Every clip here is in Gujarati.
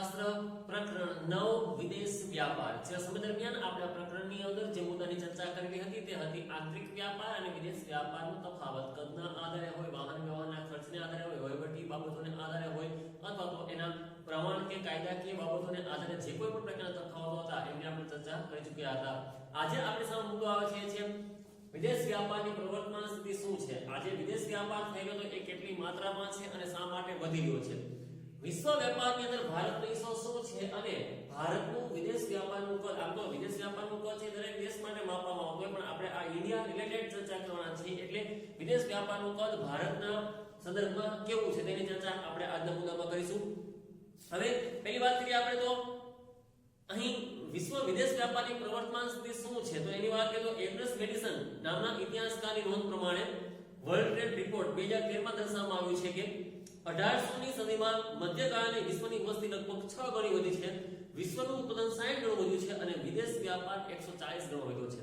અર્થશાસ્ત્ર પ્રકરણ 9 વિદેશ વ્યાપાર છે સમય દરમિયાન આપણે આ પ્રકરણની અંદર જે મુદ્દાની ચર્ચા કરવી હતી તે હતી આંતરિક વ્યાપાર અને વિદેશ વ્યાપારનો તફાવત કદના આધારે હોય, વાહન વ્યવહારના ખર્ચને આધારે હોય, વહીવટી બાબતોને આધારે હોય અથવા તો એના પ્રમાણ કે કાયદાકીય બાબતોને આધારે જે કોઈ પણ પ્રકારના તફાવતો હતા એની આપણે ચર્ચા કરી ચૂક્યા હતા. આજે આપણી સામે મુદ્દો આવે છે વિદેશ વ્યાપારની પ્રવર્તમાન સ્થિતિ શું છે. આજે વિદેશ વ્યાપાર થઈ રહ્યો તો એ કેટલી માત્રામાં છે અને શા માટે વધી રહ્યો છે. વિશ્વ વેપારની અંદર ભારતનો હિસ્સો શું છે અને ભારતનું વિદેશ વ્યાપારનું કદ, આમ તો વિદેશ વ્યાપારનું કદ છે દરેક દેશ માટે માપવામાં આવતું હોય, પણ આપણે આ ઇન્ડિયા રિલેટેડ ચર્ચા કરવાના છીએ એટલે વિદેશ વ્યાપારનું કદ ભારતના સંદર્ભમાં કેવું છે તેની ચર્ચા આપણે આજના મુદ્દામાં કરીશું. હવે પહેલી વાત કરીએ આપણે તો અહીં વિશ્વ વિદેશ વ્યાપારની પ્રવર્તમાન સ્થિતિ શું છે તો એની વાત કરીએ તો એડ્રેસ મેડિસન નામના ઇતિહાસકારની નોંધ પ્રમાણે વર્લ્ડ ટ્રેડ રિપોર્ટ 2013 માં દર્શાવવામાં આવ્યું છે કે 1800ની સદીમાં મધ્યકાળની વિશ્વની વસ્તી લગભગ 6 ગણી વધી છે, વિશ્વનું ઉત્પાદન 60 ગણું વધ્યું છે અને વિદેશ વ્યાપાર 140 ગણો વધ્યો છે.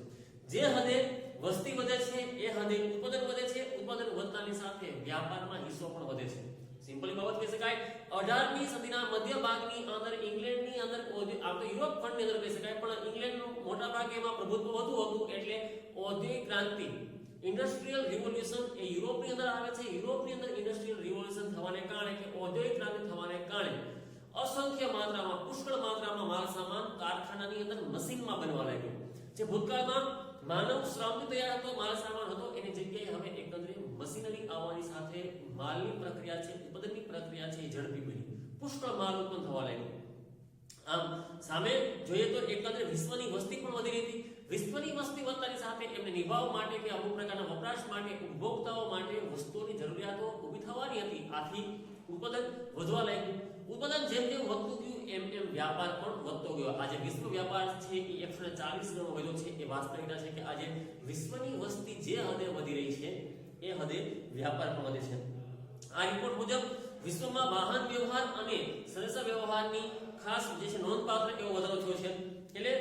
જે હદે વસ્તી વધે છે એ હદે ઉત્પાદન વધે છે, ઉત્પાદન વધતાની સાથે વ્યાપારમાં હિસ્સો પણ વધે છે. સિમ્પલી બાબત કહી શકાય 18મી સદીના મધ્ય ભાગની અંદર ઇંગ્લેન્ડની અંદર આમ તો યુરોપ ખંડની અંદર કહી શકાય પણ ઇંગ્લેન્ડનું મોટા ભાગે એમાં પ્રભુત્વ વધુ હતું એટલે ઔદ્યોગિક ક્રાંતિ ઇન્ડસ્ટ્રીયલ રિવોલ્યુશન એ યુરોપની અંદર આવે છે. યુરોપની અંદર ઇન્ડસ્ટ્રીયલ રિવોલ્યુશન થવાને કારણે કે ઔદ્યોગિક ક્રાંતિ થવાને કારણે અસંખ્ય માત્રામાં પુષ્કળ માત્રામાં માલ સામાન કારખાનાની અંદર મશીનમાં બનવા લાગ્યો. જે ભૂતકાળમાં માનવ શ્રમથી તૈયાર હતો માલ સામાન હતો એની જગ્યાએ હવે એકંદરે મશીનરી આવવાની સાથે માલની પ્રક્રિયા છે, ઉત્પાદનની પ્રક્રિયા છે એ ઝડપી બની, પુષ્કળ માલ ઉત્પન્ન થવા લાગ્યો. આમ સામે જોઈએ તો એકંદરે વિશ્વની વસ્તી પણ વધી રહી હતી. વિશ્વની વસ્તી વધતાની સાથે એમને નિભાવવા માટે કે અમુક પ્રકારના વપરાશ માટે ઉપભોક્તાઓ માટે વસ્તુઓની જરૂરિયાતો ઊભી થવાની હતી. આથી ઉત્પાદન વધવા લાગ્યું. ઉત્પાદન જેમ જેમ વધતું ગયું એમ એમ વ્યાપાર પણ વધતો ગયો. આજે વિશ્વ વ્યાપાર છે એ 140 ગણો વધ્યો છે. એ વાસ્તવિકતા છે કે આજે વિશ્વની વસ્તી જે હદે વધી રહી છે એ હદે વ્યાપાર પણ વધે છે. આ રિપોર્ટ મુજબ વિશ્વમાં વાહન વ્યવહાર અને સંદેશા વ્યવહારની ખાસ જે છે નોંધપાત્ર એવો વધારો થયો છે. એટલે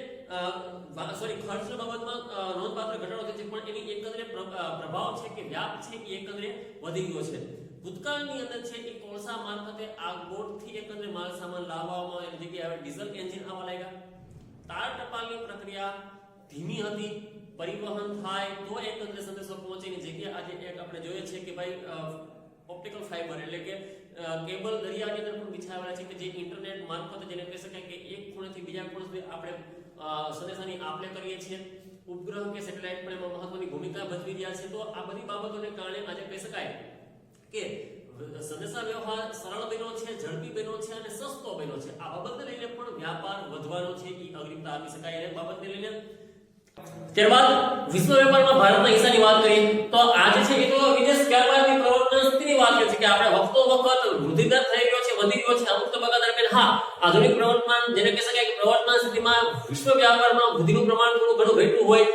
ખર્ચના બાબતમાં નોંધપાત્ર ઘટાડો થયો છે પણ એની એકંદરે પ્રભાવ છે કે વ્યાપ છે એ એકંદરે વધી ગયો છે. ભૂતકાળની અંદર છે એ કોલસા મારફતે આગબોટથી એકંદરે માલ સામાન લાવવામાં એની જગ્યાએ હવે ડીઝલ એન્જિન આવવા લાગ્યા. તાર ટપાલની પ્રક્રિયા ધીમી હતી, પરિવહન થાય તો એકંદરે સંદેશો પહોંચેની જગ્યાએ આજે એક આપણે જોઈએ છે કે ભાઈ ઓપ્ટિકલ ફાઇબર એટલે કે કેબલ દરિયાની અંદર પણ બિછાવેલા છે કે જે ઇન્ટરનેટ મારફતે જેને કહી શકાય કે એક ખૂણેથી બીજા ખૂણે સુધી આપણે સંદેશાની આપ-લે કરીએ છીએ. ઉપગ્રહ કે સેટેલાઇટ પણ એમાં મહત્વની ભૂમિકા ભજવી રહ્યા છે. તો આ બધી બાબતોને કારણે આજે કહી શકાય કે સંદેશા વ્યવહાર સરળ બન્યો છે, ઝડપી બન્યો છે અને સસ્તો બન્યો છે. આ બાબતને લઈને પણ વ્યાપાર વધવાનો છે એ અગ્રિમતા આપી શકાય. એ બાબતને લઈને ત્યારબાદ વિશ્વ વેપારમાં ભારતના હિસ્સાની વાત કરીએ તો આજે છે એ તો વિદેશ વ્યાપારની પ્રવર્તન સ્થિતિની વાત કરીએ કે આપણે વખતો વખત વૃદ્ધિદર થઈ ગયો છે, વધી ગયો છે અમુક તબક્કા દરમિયાન. હા, આધુનિક પ્રવર્તમાન જેને કહી શકાય કે પ્રવર્તમાન સ્થિતિમાં વિશ્વ વ્યાપારમાં વૃદ્ધિનું પ્રમાણ થોડું ઘણું ઘટ્યું હોય.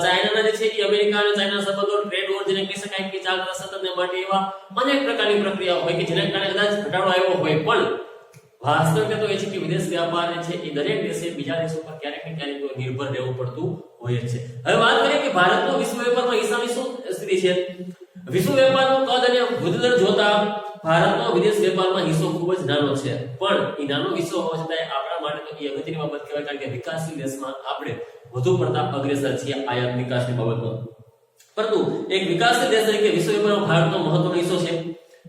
ચાઇનાના જે છે કે અમેરિકા અને ચાઇના સંબંધો ટ્રેડ વોર જેને કહી શકાય કે ચાલતા સતતને માટે એવા અનેક પ્રકારની પ્રક્રિયા હોય કે જેના કારણે કદાચ ઘટાડો આવ્યો હોય પણ વાસ્તવિકતા તો એ છે કે વિદેશ વ્યાપાર છે એ દરેક દેશે બીજા દેશો પર ક્યારેક ને ક્યારેક નિર્ભર રહેવું પડતું હોય છે. હવે વાત કરીએ કે ભારતનો વિશ્વ વેપારમાં હિસ્સાની શું સ્થિતિ છે. વિશ્વ વેપારનું કદ અને વૃદ્ધિ દર જોતા ભારતનો વિદેશ વેપારમાં હિસ્સો ખૂબ જ નાનો છે. પણ એ નાનો હિસ્સો હોવા છતાં આપણા માટે તો એ અગત્યની બાબત કહેવાય કારણ કે વિકાસશીલ દેશમાં આપણે વધુ પડતા અગ્રેસર છીએ આયાત નિકાસની બાબતમાં. પરંતુ એક વિકાસશીલ દેશ તરીકે વિશ્વ વેપારમાં ભારતનો મહત્વનો હિસ્સો છે.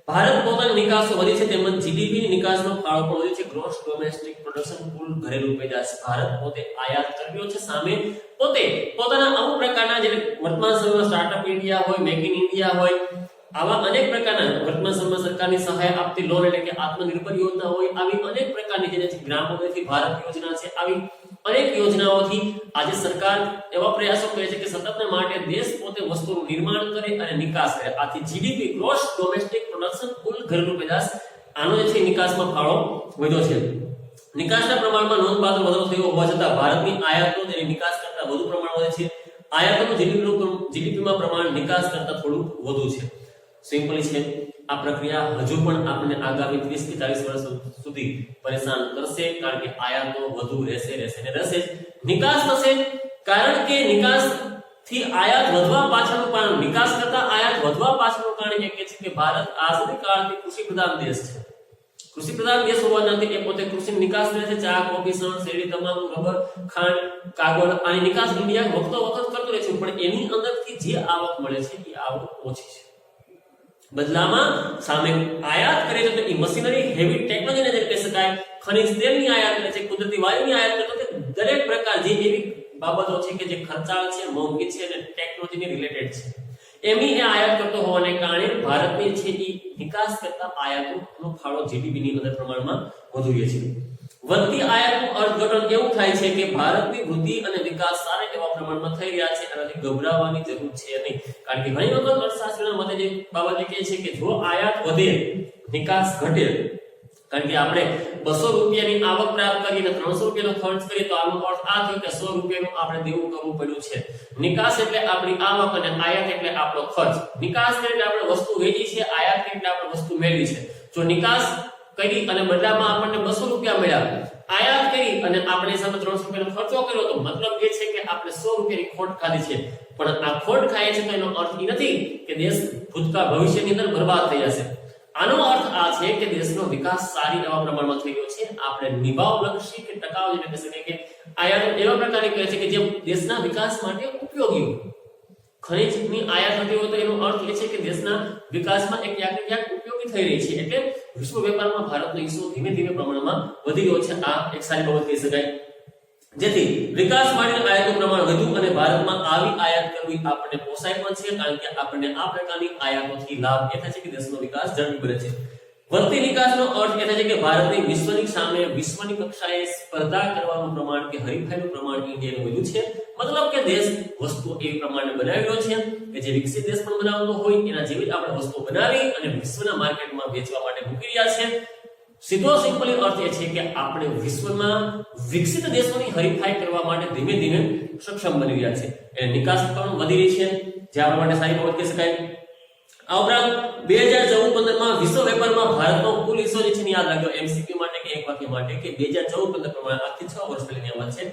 ભારત પોતાની નિકાસો વધી છે તેમજ જીડીપી નિકાસનો ફાળો પણ વધ્યો છે. ગ્રોસ ડોમેસ્ટિક પ્રોડક્શન કુલ ઘરેલુ પેદાશ ભારત પોતે આયાત કરી રહ્યો છે. સામે પોતે પોતાના અમુક પ્રકારના જે વર્તમાન સમયમાં સ્ટાર્ટઅપ ઇન્ડિયા હોય, મેક ઇન ઇન્ડિયા હોય, આવા અનેક પ્રકારના વર્તમાન સમયમાં સરકારની સહાય આપતી લોન એટલે કે આત્મનિર્ભર યોજના હોય, આવી અનેક પ્રકારની જેને ગ્રામોદયથી ભારત યોજના છે, આવી અનેક યોજનાઓથી આજે સરકાર એવા પ્રયાસો કરે છે કે સતતને માટે દેશ પોતે વસ્તુનું નિર્માણ કરે અને નિકાસ કરે. આથી જીડીપી ગ્રોસ ડોમેસ્ટિક પ્રોડક્શન કુલ ઘરેલુ પેદાશ આનો જે છે નિકાસમાં ફાળો વધ્યો છે. નિકાસના પ્રમાણમાં નોંધપાત્ર વધારો થયો હોવા છતાં ભારતની આયાતો તેની નિકાસ કરતા વધુ પ્રમાણ વધે છે. આયાતોનું જીડીપીમાં પ્રમાણ નિકાસ કરતા થોડું વધુ છે. સિમ્પલી છે આ પ્રક્રિયા હજુ પણ આપણને આગામી 30 થી 40 વર્ષ સુધી પરેશાન કરશે કારણ કે આયાતો વધુ રહેશે ને રહેશે. નિકાસ થશે કારણ કે નિકાસ થી આયાત વધવા પાછળનું કારણ, નિકાસ કરતા આયાત વધવા પાછળનું કારણ એ છે કે ભારત આધુનિક કાળથી કૃષિ પ્રધાન દેશ છે. કૃષિ પ્રધાન દેશ હોવાથી એ પોતે કૃષિની નિકાસ કરે છે. ચા, કોફી, શણ, શેરડી, તમાકુ, રબર, ખાંડ, કાગળ આની નિકાસ ઇન્ડિયા વખતો વખત કરતું રહે છે, પણ એની અંદરથી જે આવક મળે છે એ આવક ઓછી છે. બદલામાં સામે આયાત કરે છે તો એ મશીનરી, હેવી ટેકનોલોજીને જે કહી શકાય, ખનિજ તેલની આયાત કરે છે, કુદરતી વાયુની આયાત કરે છે. દરેક પ્રકાર જે એવી બાબતો છે કે જે ખર્ચાળ છે, મોંઘી છે અને ટેકનોલોજીની રિલેટેડ છે, એમની એ આયાત કરતો હોવાને કારણે ભારતની છે એ નિકાસ કરતા આયાતનો ફાળો જીડીપીની અંદર પ્રમાણમાં વધુ રહે છે. વધતી આયાતનું અર્થઘટન એવું થાય છે કે ભારતની વૃદ્ધિ અને વિકાસ સારા એવા પ્રમાણમાં થઈ રહ્યા છે, આનાથી ગભરાવાની જરૂર છે નહીં. કારણ કે ઘણી વખત અર્થશાસ્ત્રના મતે જે બાબત કહે છે કે જો આયાત વધે, નિકાસ ઘટે, કારણ કે આપણે 200 રૂપિયાની આવક પ્રાપ્ત કરીને 300 રૂપિયાનો ખર્ચ કરીએ તો આનો અર્થ આ થયો કે 100 રૂપિયાનું આપણે દેવું કરવું પડ્યું છે. નિકાસ એટલે આપણી આવક અને આયાત એટલે આપણો ખર્ચ. નિકાસ એટલે આપણે વસ્તુ વેચી છે, આયાત એટલે આપણે વસ્તુ મેળવી છે. જો નિકાસ કરી અને બદલામાં આપણને 200 રૂપિયા મળ્યા, આયાત કરી અને આપણે સામે 300 રૂપિયાનો ખર્ચો કર્યો તો મતલબ એ છે કે આપણે 100 રૂપિયાની ખોટ ખાધી છે. પણ આ ખોટ ખાય છે તો એનો અર્થ એ નથી કે દેશ ભૂતકાળ ભવિષ્યની અંદર બરબાદ થઈ જશે. આનો અર્થ આ છે કે દેશનો વિકાસ સારી એવા પ્રમાણમાં થઈ ગયો છે. આપણે નિભાવલક્ષી કે ટકાઉ જેને કહી શકાય કે આયાત એવા પ્રકારની કહે છે કે જે દેશના વિકાસ માટે ઉપયોગી હોય. ખનિજની આયાત થતી હોય તો એનો અર્થ એ છે કે દેશના વિકાસમાં એક ક્યાંક ને ક્યાંક ઉપયોગી થઈ રહી છે. એટલે વિશ્વ વેપારમાં ભારતનો હિસ્સો ધીમે ધીમે પ્રમાણમાં વધી રહ્યો છે. આ એક સારી બાબત કહી શકાય. જેથી વિકાસ માટે આયાતનું પ્રમાણ વધ્યું અને ભારતમાં આવી આયાત કરવી આપણને પોસાય પણ છે, કારણ કે આપણને આ પ્રકારની આયાતોથી લાભ એ થાય છે કે દેશનો વિકાસ ઝડપી બને છે. વધતી નિકાસનો અર્થ એ થાય છે કે ભારતની વિશ્વની સામે વિશ્વની કક્ષાએ સ્પર્ધા કરવાનું પ્રમાણ કે હરીફાઈનું પ્રમાણ ઇન્ડિયાનું વધ્યું છે. મતલબ કે દેશ વસ્તુઓ એ પ્રમાણે બનાવી રહ્યો છે કે જે વિકસિત દેશ પણ બનાવતો હોય એના જેવી આપણે વસ્તુઓ બનાવી અને વિશ્વના માર્કેટમાં વેચવા માટે મૂકી રહ્યા છે. સીધો સિમ્પલી અર્થ એ છે કે આપણે વિશ્વમાં વિકસિત દેશોની હરીફાઈ કરવા માટે ધીમે ધીમે સક્ષમ બની રહ્યા છે. એટલે નિકાસ પણ વધી રહી છે, જે આપણા માટે સારી બાબત કહી શકાય. આ ઉપરાંત 2014-15 માં વિશ્વ વેપારમાં ભારતનો કુલ હિસ્સો જે છે યાદ રાખજો એમસીક્યુ માટે કે એક વાક્ય માટે કે 2014-15 પ્રમાણે આજથી 6 વર્ષ પહેલાની વાત છે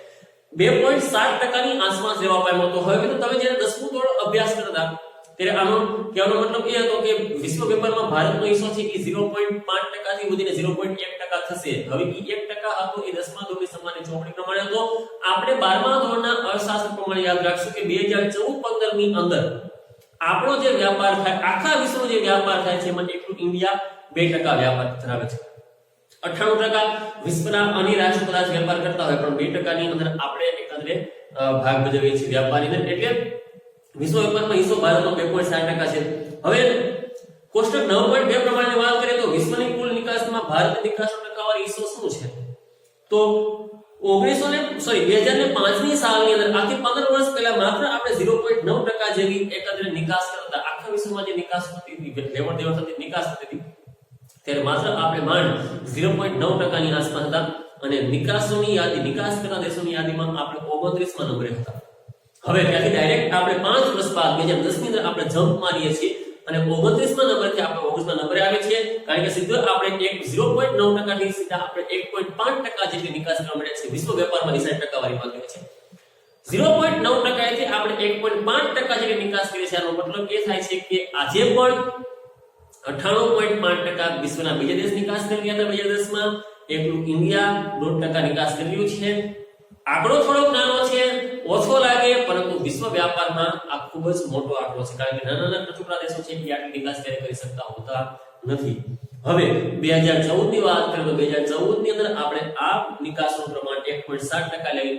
2.7% ની આસપાસ રહેવા પામ્યો હતો. હવે તો તમે જ્યારે 10મું ધોરણ અભ્યાસ કરતા ત્યારે આનો કહેવાનો મતલબ એ હતો કે વિશ્વ વેપારમાં ભારતનો હિસ્સો છે એ 0.5% થી વધીને 0.1% થશે. હવે એ 1% હતો એ 10મા ધોરણની સમાનની ચોપડી પ્રમાણે હતો. આપણે 12મા ધોરણના અર્થશાસ્ત્ર પ્રમાણે યાદ રાખશું કે 2014-15 ની અંદર આપણો જે વ્યાપાર થાય, આખા વિશ્વનો જે વ્યાપાર થાય છે એમાં એકલું ઇન્ડિયા 2% વ્યાપાર ધરાવે છે. 98% વિશ્વના અન્ય રાષ્ટ્રો કદાચ વેપાર કરતા હોય પણ 2% ની અંદર આપણે એકંદરે ભાગ ભજવીએ છીએ વ્યાપારની અંદર. એટલે વિશ્વ વેપારમાં હિસ્સો ભારતનો 2.7% છે. હવે કોષ્ટક 9.2 પ્રમાણે વાત કરીએ તો વિશ્વની કુલ નિકાસમાં ભારતની નિકાસનો ટકાવારી હિસ્સો શું છે? તો 2005 ની સાલની અંદર આથી 15 વર્ષ પહેલા માત્ર આપણે 0.9% જેવી એકંદરે નિકાસ કરતા આખા વિશ્વમાં જે નિકાસ થતી હતી, લેવડ દેવડ થતી નિકાસ થતી હતી, ત્યારે માત્ર આપણે માંડ 0.9% ની આસપાસ હતા અને નિકાસોની યાદી, નિકાસ કરતા દેશોની યાદીમાં આપણે 29મા નંબરે હતા. હવે ત્યાંથી ડાયરેક્ટ આપણે 5 વર્ષ બાદ 2010 ની અંદર આપણે જમ્પ મારીએ છીએ અને 29મા નંબરથી આપણે 29મા નંબરે આવે છે, કારણ કે સીધો આપણે 0.9% થી સીધા આપણે 1.5% જેટલી નિકાસ કરવા મળે છે. વિશ્વ વેપારમાં 60% ટકાવારી માંગે છે. 0.9% થી આપણે 1.5% જેટલી નિકાસ કરી છે. આનો મતલબ એ થાય છે કે આજે પણ 98.5% વિશ્વના બીજા દેશ નિકાસ કરી રહ્યા હતા 2010 માં. એકલું ઇન્ડિયા 1% નિકાસ કરી રહ્યું છે. આંકડો થોડોક નાનો છે, ઓછો લાગે, પરંતુ વિશ્વ વ્યાપારમાં આ ખૂબ જ મોટો આંકડો છે, કારણ કે નાના નાના ટચુકડા દેશો છે કે આટલી નિકાસ કરી શકતા હોતા નથી. હવે 2014 ની વાત કરીએ તો 2014 ની અંદર આપણે આ નિકાસનું પ્રમાણ 1.7% લેવી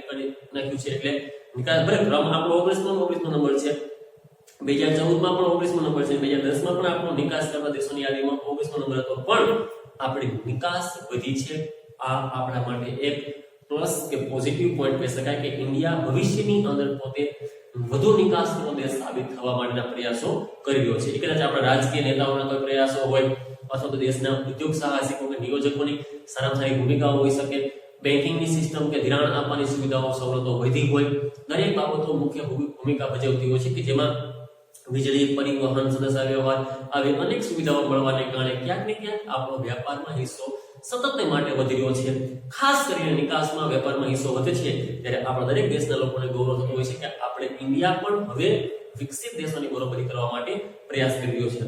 નાખ્યું છે. એટલે નિકાસ ભલે ક્રમ આપણો 19મો નંબર છે, 2014 માં પણ 19મો નંબર છે, 2010 માં પણ આપણો નિકાસ કરતા દેશોની યાદીમાં 19મો નંબર હતો, પણ આપણી નિકાસ વધી છે. આ આપણા માટે એક પ્લસ કે પોઝિટિવ પોઈન્ટ કહી શકાય કે ઇન્ડિયા ભવિષ્યની અંદર પોતે વધુ નિકાસનો દેશ સાબિત થવા માટેના પ્રયાસો કરી રહ્યો છે. કદાચ આપણા રાજકીય નેતાઓના કોઈ પ્રયાસો હોય અથવા તો દેશના ઉદ્યોગ સાહસિકો કે નિયોજકોની સારામાં સારી ભૂમિકાઓ હોઈ શકે, બેન્કિંગની સિસ્ટમ કે ધિરાણ આપવાની સુવિધાઓ સવલતો વધી હોય, દરેક બાબતો મુખ્ય ભૂમિકા ભજવતી હોય છે કે જેમાં વીજળી, પરિવહન, સંદેશા વ્યવહાર આવી અનેક સુવિધાઓ મળવાને કારણે ક્યાંક ને ક્યાંક આપણો વ્યાપારમાં હિસ્સો સતત માટે વધી રહ્યો છે. ખાસ કરીને નિકાસમાં વેપારમાં હિસ્સો વધે છે ત્યારે આપણા દરેક દેશના લોકોને ગૌરવ થતું હોય છે કે આપણે ઇન્ડિયા પણ હવે વિકસિત દેશોની બરોબરી કરવા માટે પ્રયાસ કરી રહ્યો છે.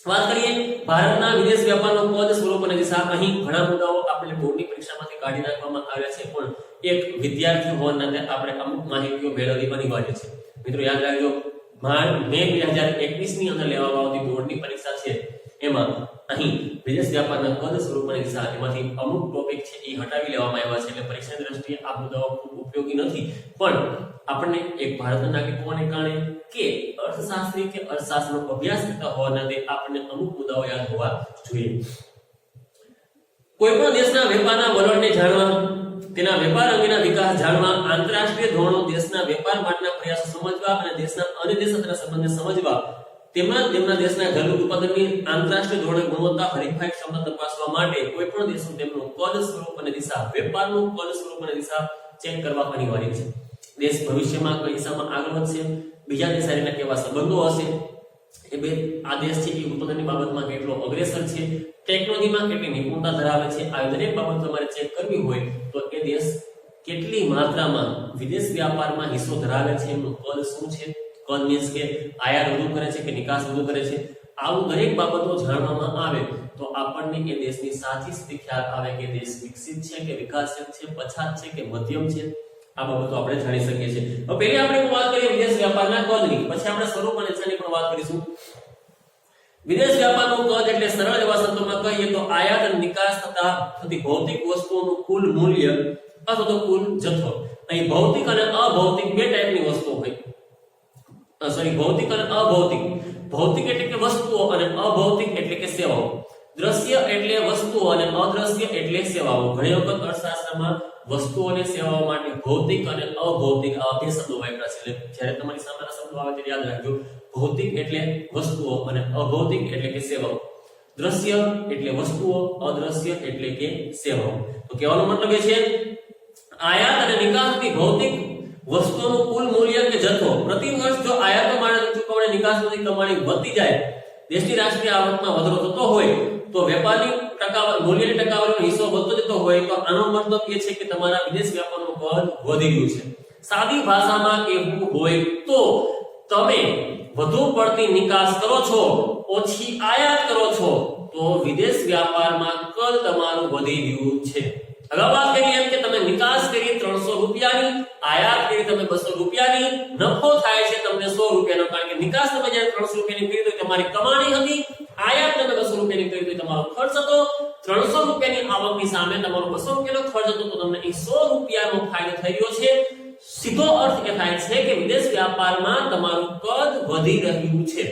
વાત કરીએ ભારતના વિદેશ વ્યાપારનો કદ, સ્વરૂપ અને દિશા. અહીં ઘણા મુદ્દાઓ આપણે બોર્ડની પરીક્ષામાંથી કાઢી નાખવામાં આવ્યા છે, પણ એક વિદ્યાર્થી હોવાના નાતે આપણે અમુક માહિતીઓ મેળવવી અનિવાર્ય છે. મિત્રો યાદ રાખજો, મે 2021 ની અંદર લેવામાં આવતી બોર્ડની પરીક્ષા છે, એમાં અહીં વિદેશ વ્યાપારના કદ, સ્વરૂપ અને દિશા એમાંથી અમુક ટોપિક છે એ હટાવી લેવામાં આવ્યા છે. એટલે પરીક્ષાની દ્રષ્ટિએ આ મુદ્દાઓ ખૂબ ઉપયોગી નથી, પણ આપણને એક ભારતના નાગરિક હોવાને કારણે કે અર્થશાસ્ત્રી કે અર્થશાસ્ત્રનો અભ્યાસ કરતા હોવાના નાતે આપણને અમુક મુદ્દાઓ યાદ હોવા જોઈએ. કોઈ પણ દેશના વેપારના વલણને જાણવા, તેના વેપાર અંગેના વિકાસ જાણવા, આંતરરાષ્ટ્રીય ધોરણો, દેશના વેપાર માટેના પ્રયાસો સમજવા અને દેશના અન્ય દેશો સાથેના સંબંધને સમજવા, તેમના દેશના ઘરેલુ ઉત્પાદનની આંતરરાષ્ટ્રીય ધોરણે ગુણવત્તા, હરીફાઈ ક્ષમતા તપાસવા માટે કોઈ પણ દેશનું તેમનું કદ, સ્વરૂપ અને દિશા, વેપારનું કદ, સ્વરૂપ અને દિશા ચેક કરવા અનિવાર્ય છે. દેશ ભવિષ્યમાં કઈ દિશામાં આગળ વધશે, બીજા દેશ સાથે કેવા સંબંધો હશે, આ દેશ છે એ ઉત્પાદનની બાબતમાં કેટલો અગ્રેસર છે, ટેકનોલોજીમાં કેટલી નિપુણતા ધરાવે છે, આ દરેક બાબત તમારે ચેક કરવી હોય તો એ દેશ કેટલી માત્રામાં વિદેશ વ્યાપારમાં હિસ્સો ધરાવે છે, એનું કદ શું છે, કદ મીન્સ કે આયાત વધુ કરે છે કે નિકાસ વધુ કરે છે, આવું દરેક બાબતો જાણવામાં આવે તો આપણને એ દેશની સાચી સ્થિતિ ખ્યાલ આવે કે દેશ વિકસિત છે કે વિકાસશીલ છે, પછાત છે કે મધ્યમ છે. આ બાબતો આપણે જાણી શકીએ છીએ. હવે પહેલી આપણે વાત કરીએ વિદેશ વ્યાપારના કદની, પછી આપણે સ્વરૂપ અને દિશાની પણ વાત કરીશું. વિદેશ વ્યાપારનું કદ એટલે સરળ એવા શબ્દોમાં કહીએ તો આયાત અને નિકાસ થતા થતી ભૌતિક વસ્તુઓનું કુલ મૂલ્ય અથવા તો કુલ જથ્થો. અહીં ભૌતિક અને અભૌતિક બે ટાઈપની વસ્તુઓ હોય. ભૌતિક અને અભૌતિક. ભૌતિક એટલે કે વસ્તુઓ અને અભૌતિક એટલે કે સેવાઓ. દ્રશ્ય એટલે વસ્તુઓ અને અદ્રશ્ય એટલે સેવાઓ. ઘણી વખત અર્થશાસ્ત્રમાં વસ્તુઓ અને સેવાઓ માટે ભૌતિક અને અભૌતિક આવા બે શબ્દો વાપર્યા છે. એટલે જ્યારે તમારી સામેના શબ્દો આવે ત્યારે યાદ રાખજો, ભૌતિક એટલે વસ્તુઓ અને અભૌતિક એટલે કે સેવાઓ. દ્રશ્ય એટલે વસ્તુઓ, અદ્રશ્ય એટલે કે સેવાઓ. તો કહેવાનો મતલબ એ છે આયાત અને નિકાસથી ભૌતિક વસ્તુઓનું કુલ મૂલ્ય કે જથ્થો પ્રતિ વર્ષ જો આયાતો માટે ચૂકવણી નિકાસની કમાણી વધતી જાય, દેશની રાષ્ટ્રીય આવકમાં વધારો થતો હોય તો વેપારની મૂલ્યની ટકાવારીનો હિસ્સો વધતો જતો હોય તો આનો મતલબ એ છે કે તમારા વિદેશ વ્યાપારનું કદ વધી રહ્યું છે. સાદી ભાષામાં કહેવું હોય તો તમે વધુ પડતી નિકાસ કરો છો, ઓછી આયાત કરો છો તો વિદેશ વ્યાપારમાં કદ તમારું વધી રહ્યું છે. અગાઉ વાત કરી એમ કે તમે નિકાસ કરી 300 રૂપિયાની, આયાત કરી તમે 200 રૂપિયાની, નફો થાય છે તમને 100 રૂપિયાનો, કારણ કે નિકાસ તમે જ્યારે 300 રૂપિયાની કરી તો તમારી કમાણી હતી, આયાત તમે 200 રૂપિયાની કરી તો તમારો ખર્ચ હતો. 300 રૂપિયાની આવકની સામે તમારો 200 રૂપિયાનો ખર્ચ હતો તો તમને 100 રૂપિયાનો ફાયદો થઈ રહ્યો છે. સીધો અર્થ એ થાય છે કે વિદેશ વ્યાપારમાં તમારું કદ વધી રહ્યું છે.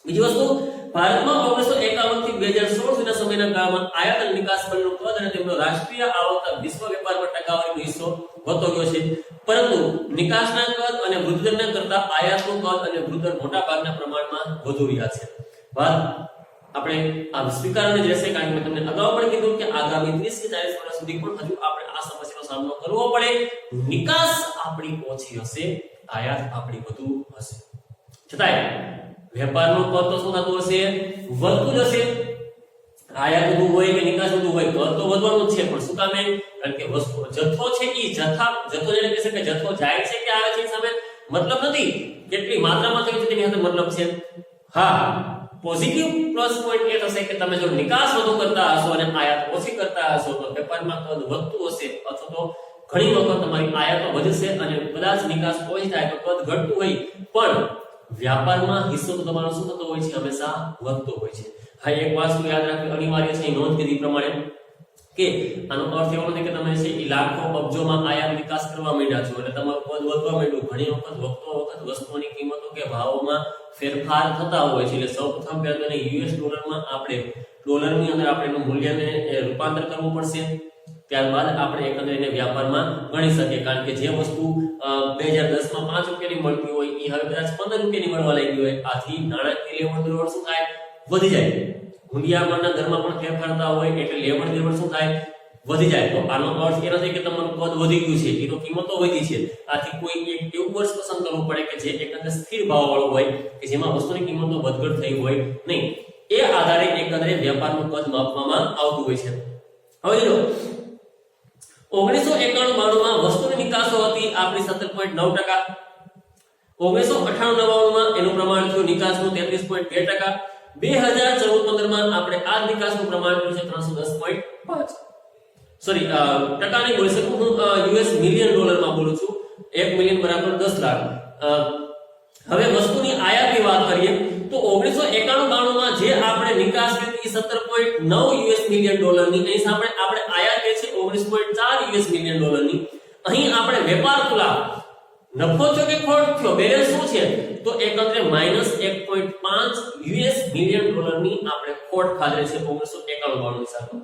બીજી વસ્તુ, ભારતમાં 1951 થી 2016 સુધીના સમયના ગાળામાં આયાત અને નિકાસ બંનેનું કદ અને તેમનો રાષ્ટ્રીય આવકના વિશ્વ વેપારમાં ટકાવારીનો હિસ્સો વધતો ગયો છે, પરંતુ નિકાસના કદ અને વૃદ્ધિદરના કરતા આયાતનું કદ અને વૃદ્ધિદર મોટા ભાગના પ્રમાણમાં વધુ રહ્યા છે. વાત આપણે આ સ્વીકારવાની જ રહેશે, કારણ કે મેં તમને અગાઉ પણ કીધું કે આગામી 30 કે 40 વર્ષ સુધી પણ હજુ આપણે આ સમસ્યાનો સામનો કરવો પડે. નિકાસ આપણી ઓછી હશે, આયાત આપણી વધુ હશે. છતાંય વેપારનું કદ તો શું થતું હશે? વધતું જ હશે. આયાત વધુ હોય કે નિકાસ વધુ હોય, કદ તો વધવાનું જ છે. પણ શું કામે? કારણ કે વસ્તુ જથ્થો છે એ જથ્થો જેને કહે છે કે જથ્થો જાય છે કે આવે છે સામે મતલબ નથી, કેટલી માત્રામાં થઈ છે તેની સાથે મતલબ છે. હા, પોઝિટિવ પ્લસ પોઈન્ટ એ થશે કે તમે જો નિકાસ વધુ કરતા હશો અને આયાત ઓછી કરતા હશો તો વેપારમાં કદ વધતું હશે, અથવા તો ઘણી વખત તમારી આયાતો વધશે અને કદાચ નિકાસ ઓછી થાય તો કદ ઘટતું હોય, પણ વ્યાપારમાં હિસ્સો તો તમારો શું થતો હોય છે? હંમેશા વધતો હોય છે. હા, એક વસ્તુ યાદ રાખવી અનિવાર્ય છે, નોંધ કરી પ્રમાણે કે આનો અર્થ એવો નથી કે તમે છે એ લાખો અબજોમાં આયાત નિકાસ કરવા માંડ્યા છો એટલે તમારું કદ વધવા માંડ્યું. ઘણી વખત વસ્તુઓની કિંમતો કે ભાવોમાં ફેરફાર થતા હોય છે. એટલે સૌપ્રથમ પહેલા યુએસ ડોલરમાં આપણે ડોલરની અંદર આપણે એનું મૂલ્યને રૂપાંતર કરવું પડશે, ત્યારબાદ આપણે એકંદરે એને વ્યાપારમાં ગણી શકીએ. કારણ કે જે વસ્તુ 2010 માં 5 રૂપિયાની મળતી હોય એ હવે કદાચ 15 રૂપિયાની મળવા લાગી હોય. આથી નાણાકીય લેવડ દેવડ શું થાય? વધી જાય. હુંડિયામણના દરમાં પણ ફેરફાર થતા હોય એટલે લેવડ દેવડ શું થાય? વધી જાય. તો આનો અર્થ એ નથી કે તમારું કદ વધી ગયું છે, એ તો કિંમતો વધી છે. આથી કોઈ એક એવું વર્ષ પસંદ કરવું પડે કે જે એકંદરે સ્થિર ભાવ વાળો હોય, કે જેમાં વસ્તુની કિંમતો વધઘટ થઈ હોય નહીં. એ આધારે એકંદરે વ્યાપારનું કદ માપવામાં આવતું હોય છે. હવે જો 1991-92 માં વસ્તુની નિકાસો હતી આપણી 17.9%. 1998-99 માં એનું પ્રમાણ થયું નિકાસનું 33.2%. 2014-15 માં આપણે આ નિકાસનું પ્રમાણ કર્યું છે 310.5. સોરી ટકા નહીં બોલી શકું હું, યુએસ મિલિયન ડોલરમાં બોલું છું. 1 મિલિયન બરાબર 10 લાખ. હવે વસ્તુની આયાતની વાત કરીએ તો 1991-92 માં જે આપણે નિકાસ કરી 17.9 યુએસ મિલિયન ડોલરની, અહીં સામે આપણે આયાત કરી છે 19.4 યુએસ મિલિયન ડોલરની. અહીં આપણે વેપાર ખુલા નફો થયો કે ખોટ થયો, બેલેન્સ શું છે તો એકંદરે -1.5 યુએસ મિલિયન ડોલરની આપણે ખોટ ખાધેલી છે 1991-92 ની સાથે.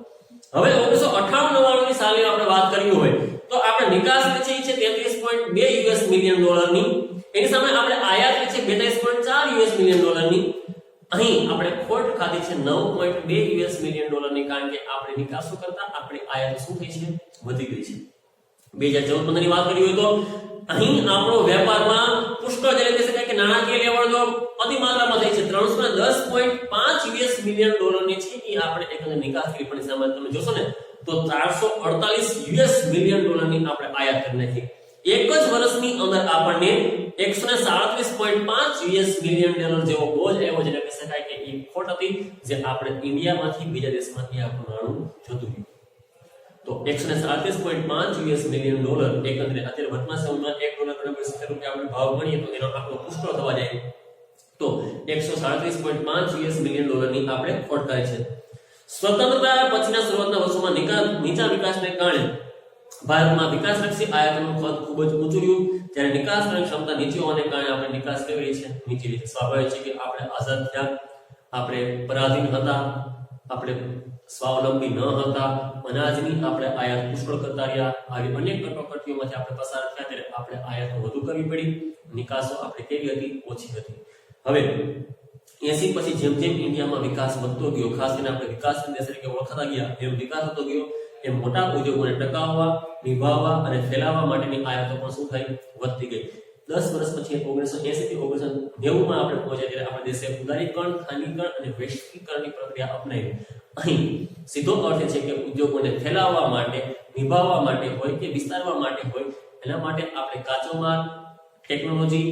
હવે 1998-99 ની સાલે આપણે વાત કરવી હોય તો આપણે નિકાસ કરી છે 33.2 યુએસ મિલિયન ડોલરની, એની સામે આપણે આયાત કરી છે 42.4 યુએસ મિલિયન ડોલરની. અહીં આપણે ખોટ ખાધી છે 9.2 યુએસ મિલિયન ડોલરની, કારણ કે આપણે નિકાસો કરતા આપણી આયાત શું થઈ છે, વધી ગઈ છે. 2014-15 ની વાત કરી હોય તો અહીં આપણો વેપારમાં પુષ્કળ જેને કહી શકાય કે નાણાકીય લેવડ જો અતિ માત્રામાં થઈ છે 310.5 યુએસ મિલિયન ડોલરની છે, એ આપણે એકંદર નિકાસ કરી. પણ સામે તમે જોશો ને તો 448 યુએસ મિલિયન ડોલરની આપણે આયાત કરી નાખી. એક જ વર્ષની અંદર આપણને 137.5 યુએસ મિલિયન ડોલર જેવો બોજ આવ્યો, જેને કહી શકાય કે એ ખોટ હતી જે આપણે ઇન્ડિયામાંથી બીજા દેશમાંથી આપણું નાણું જતું રહ્યું. તો 137.5 યુએસ મિલિયન ડોલર એકંદરે અત્યારે વર્તમાન સમયમાં $1 આપણે ભાવ ગણીએ તો એનો આંકડો પુષ્કળ થવા જાય તો 137.5 યુએસ મિલિયન ડોલરની આપણે ખોટ કરી છે. સ્વતંત્રતા પછીના શરૂઆતના વર્ષોમાં નીચા વિકાસને કારણે ભારતમાં વિકાસલક્ષી આયાતનું કદ ખૂબ જ ઊંચું રહ્યું, જ્યારે નિકાસ કરવાની ક્ષમતા નીચી હોવાને કારણે આપણે નિકાસ કરી રહી છે નીચી રીતે. સ્વાભાવિક છે કે આપણે આઝાદ થયા, આપણે પરાધીન હતા, આપણે સ્વાવલંબી ન હતા, અનાજની આપણે આયાત પુષ્કળ કરતા રહ્યા, આવી અનેક કટોકટીઓમાંથી આપણે પસાર થયા, ત્યારે આપણે આયાત વધુ કરવી પડી, નિકાસો આપણે કેવી હતી, ઓછી હતી. હવે 80 પછી જેમ જેમ ઇન્ડિયામાં વિકાસ વધતો ગયો, ખાસ કરીને આપણે વિકાસના દેશ તરીકે ઓળખાતા ગયા, એમ વિકાસ થતો ગયો એમ મોટા ઉદ્યોગોને ટકાવવા, નિભાવવા અને ફેલાવવા માટેની આયાતો પણ શું થઈ, વધતી ગઈ. 10 વર્ષ પછી 1980 થી 1990 માં આપણે પહોંચ્યા ત્યારે આપણા દેશે ઉદારીકરણ, ખાનગીકરણ અને વૈશ્વિકીકરણની પ્રક્રિયા અપનાવી. અહીં સીધો અર્થ છે કે ઉદ્યોગોને ફેલાવવા માટે, નિભાવવા માટે હોય કે વિસ્તારવા માટે હોય, એના માટે આપણે કાચો માલ, ટેકનોલોજી,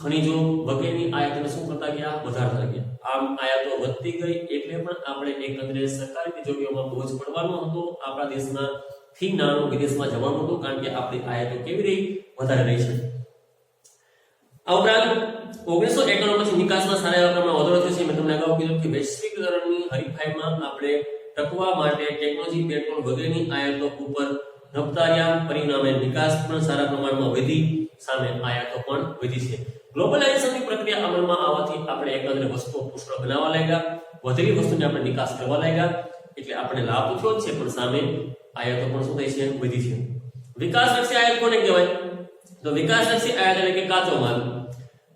ખનિજો વગેરેની આયાતોને શું કરતા ગયા, વધારતા ગયા. આમ આયાતો વધતી ગઈ એટલે પણ આપણે એકંદરે સરકારી તિજોરીઓમાં બોજ પડવાનો હતો, આપણા દેશમાં થી નાણું વિદેશમાં જવાનું હતું, કારણ કે આપણી આયાતો કેવી રહી, વધારે રહી છે. આ ઉપરાંત 1991 પછી નિકાસમાં સારા એવા પ્રમાણમાં વધારો થયો છે. મેં તમને અગાઉ કીધું કે વૈશ્વિકીકરણની હરીફાઈમાં આપણે ટકવા માટે ટેકનોલોજી, પેટ્રોલ વગેરેની આયાતો ઉપર નભતા રહ્યા, પરિણામે નિકાસ પણ સારા પ્રમાણમાં વધી, સામે આયાતો પણ વધી છે. ગ્લોબલાઇઝેશનની પ્રક્રિયા અમલમાં આવવાથી આપણે એકંદરે વસ્તુઓ પુષ્કળ બનાવવા લાગ્યા, વધેલી વસ્તુને આપણે નિકાસ કરવા લાગ્યા, એટલે આપણે લાભ થયો છે, પણ સામે આયાતો પણ શું થઈ છે, વધી છે. વિકાસલક્ષી આયાત કોને કહેવાય તો વિકાસલક્ષી આયાત એટલે કે કાચો માલ,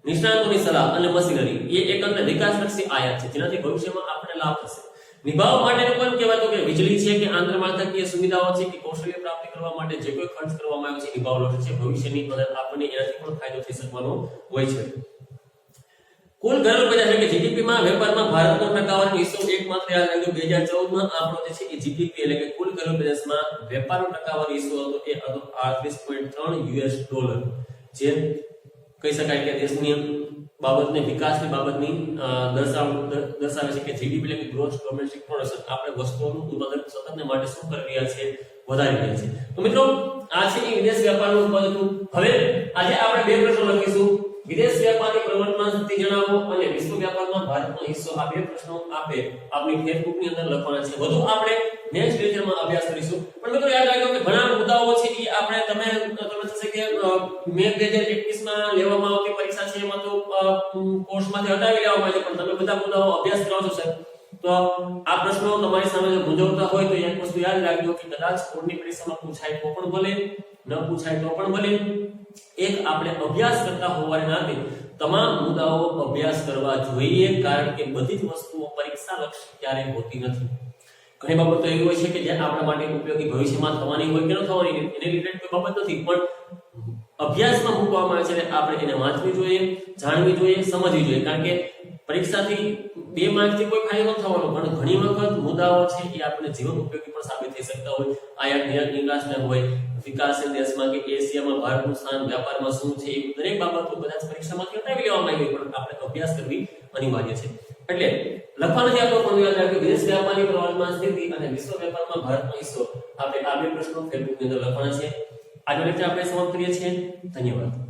નિષ્ણાતોની સલાહ અને મશીનરી એ એકંદરે વિકાસલક્ષી આયાત છે, જેનાથી ભવિષ્યમાં આપણને લાભ થશે. નિભાવવા માટેનું કોણ કહેવાય તો કે વીજળી છે કે આંતરમાળખાકીય સુવિધાઓ છે કે કૌશલ્ય પ્રાપ્તિ કરવા માટે જે કોઈ ખર્ચ કરવામાં આવે છે નિભાવવાનો છે, ભવિષ્યની અંદર આપણને એનાથી પણ ફાયદો થઈ શકવાનો હોય છે. કુલ ઘરેલુ પેદાશ એટલે કે જીડીપી માં વેપારમાં ભારતનો ટકાવારી હિસ્સો એકમાત્ર યાદ રાખજો 2014 માં આપણો જે છે એ જીડીપી એટલે કે કુલ ઘરેલુ પેદાશમાં વેપારનો ટકાવારી હિસ્સો હતો એ હતો 38.3 યુએસ ડોલર, જે કહી શકાય કે દેશની બાબતને વિકાસની બાબતની દર્શાવે છે કે જીડીપી એટલે કે ગ્રોસ ડોમેસ્ટિક પ્રોડક્શન, આપણે વસ્તુઓનું ઉત્પાદન સતતને માટે શું કરી રહ્યા છે, વધારી રહ્યા છે. તો મિત્રો આ છે એ વિદેશ વેપારનું ઉત્પાદન. હવે આજે આપણે બે પ્રશ્નો લખીશું, વિદેશ વેપારની પ્રવર્તમાન સ્થિતિ જણાવો અને વિશ્વ વેપારમાં ભારતનો હિસ્સો. આ બે પ્રશ્નો આપે આપની ફેસબુક ની અંદર લખવાના છે. વધુ આપણે નેક્સ્ટ લેક્ચરમાં અભ્યાસ કરીશું. પણ મિત્રો યાદ રાખજો કે ઘણા મુદ્દાઓ છે એ આપણે તમે થશે કે મે 2021 માં લેવામાં આવતી પરીક્ષા છે એમાં તો કોર્સમાંથી હટાવી લેવામાં આવે છે, પણ તમે બધા મુદ્દાઓ અભ્યાસ કરો છો સાહેબ, તો આ પ્રશ્નો તમારી સામે જો મૂંઝવતા હોય તો એક વસ્તુ યાદ રાખજો કે કદાચ બોર્ડની પરીક્ષામાં પૂછાય તો પણ ભલે, ન પૂછાય તો પણ ભલે, એક આપણે અભ્યાસ કરતા હોવાને નાતે તમામ મુદ્દાઓ અભ્યાસ કરવા જોઈએ, કારણ કે બધી જ વસ્તુઓ પરીક્ષા લક્ષી ક્યારેય હોતી નથી. ઘણી બાબતો એવી હોય છે કે જે આપણા માટે ઉપયોગી ભવિષ્યમાં થવાની હોય કે ન થવાની એને રિલેટેડ કોઈ બાબત નથી, પણ અભ્યાસમાં મૂકવામાં આવે છે એટલે આપણે એને વાંચવી જોઈએ, જાણવી જોઈએ, સમજવી જોઈએ, કારણ કે પરીક્ષાથી 2 માર્કથી કોઈ ફાયદો ન થવાનો, પણ ઘણી વખત મુદ્દાઓ છે એ આપણે જીવન ઉપયોગી પણ સાબિત થઈ શકતા હોય. આયાત નિર્યાત નિકાસના હોય, વિકાસશીલ દેશમાં કે એશિયામાં ભારતનું સ્થાન વ્યાપારમાં શું છે, એ દરેક બાબતો કદાચ પરીક્ષામાંથી હટાવી લેવામાં આવી હોય, પણ આપણે અભ્યાસ કરવી અનિવાર્ય છે. એટલે લખવાનું છે આપણો પણ યાદ રાખજો વિદેશ વ્યાપારની પ્રમાણમાં સ્થિતિ અને વિશ્વ વેપારમાં ભારતનો હિસ્સો. આપણે આ બે પ્રશ્નો ફેસબુક ની અંદર લખવાના છે. આજનો લેક્ચર આપણે સમાપ્ત કરીએ છીએ. ધન્યવાદ.